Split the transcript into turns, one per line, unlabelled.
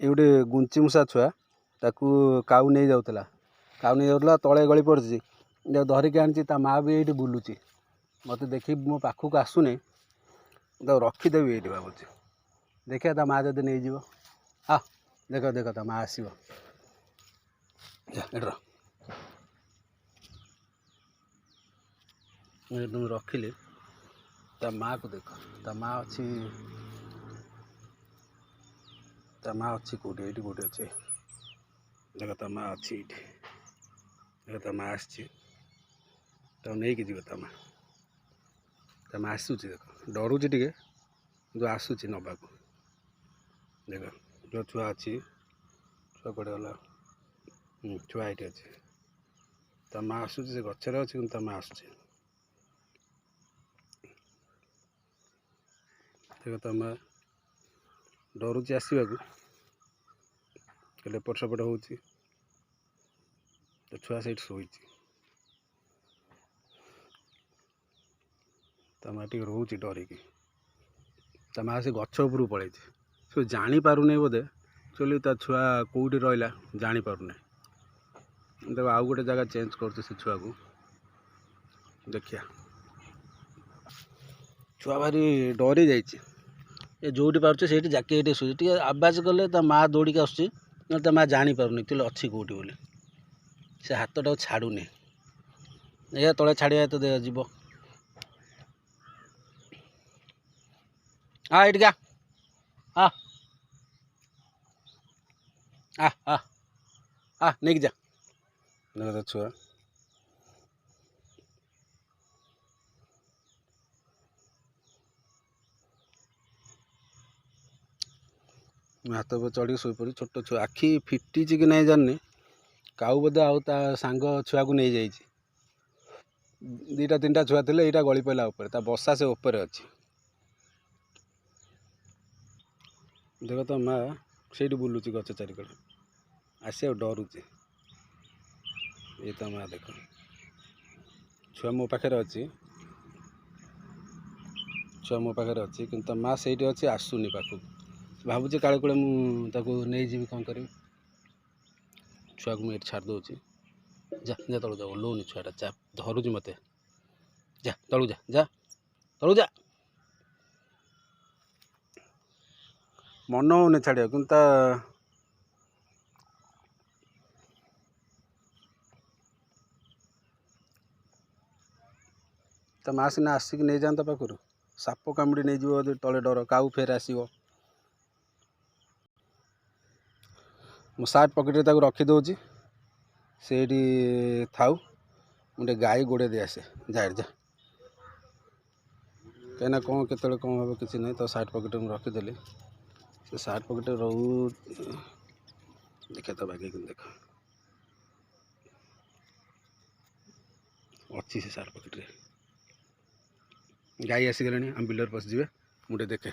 ये गोटे गुंची मूषा छुआ ताकू काऊ नहीं जाऊला तले गली पड़ी धरिकी आनी माँ भी ये बुलूची मत देखी मो पाखक आसुनी रखीदेवी ये भावुँ देखिए ता माँ जब नहीं जीव हाँ देख देख ता माँ आसो तुम रखिले ता माँ को देख ता माँ अच्छी कौटे ये कौटे अच्छे देख ता माँ अच्छी देख ता माँ आसी नहीं कि जीव ता माँ आसूची देख डरुची टे जो आसूची नवा को देख जो छुआ अच्छी छुआ कौटे गला छुआ ये अच्छे ता माँ आसूची से गचर अच्छी कि माँ आसूची देख ता माँ डरुची आसवा को एपट सेपट हो छुआ से शोची माँ टे रोचे डरिकी माँ से गछ उपर पड़े से जापारे बोधे एक्चुअली ता छुआ कौटी रहा जापारे देखो आउ गोटे जगह चेंज कर छुआ को देखिया छुआ भारी डरी जाइए जोटी पार्चे से जाके शोचे आवाज कले माँ दौड़िक आसूँ ना माँ जापारे एक्चुअली अच्छी कौटी बोली से हाथटा छाड़ूनी देखा तले छाड़िया तो जीव हाँ ये हाँ नहीं जा देख छुआ हाथ पर चढ़ी शोपड़ी छोट छुआ आखि फिटी कि नहीं जानी काऊ बोधे आउ ता सांग छुआ को नहीं जाइए दीटा तीन छुआ थे यहाँ गली पड़ा ऊपर ता बसा से ऊपर अच्छी देख तो माँ से बुलूची गच चारिकड़ आसे डरुची ये तो माँ देख छुआ मो पाखे अच्छी छुआ मो पाखे अच्छी कि माँ से अच्छी आसूनी पाखक भावुँ काले कूले मुझे नहीं जी कौन करी छुआ को मुझे छाड़ दूँ जा जा तलू जा ओल्लौनी छुआटा चाप धरुची मत जा तलू जा जा तलू जा मन होने छाड़िया कि माँ सीना आसिक नहीं जाता पाखर साप कामुड़ी नहीं जीव तले डर काऊ फेर आसो मो सार्ट पकेट रखीदे से थाऊ मुझे गाई गोड़े दे आसे जा जा कहीं कौन केत कौन हम किसी नहीं तो सार्ट पकेट में रखीदेली से सार्ट पकेट रो देखा तो बागे देख अच्छी से सार्ट पकेट गाई आसीगले आम बिलर पशिजे मुझे देखे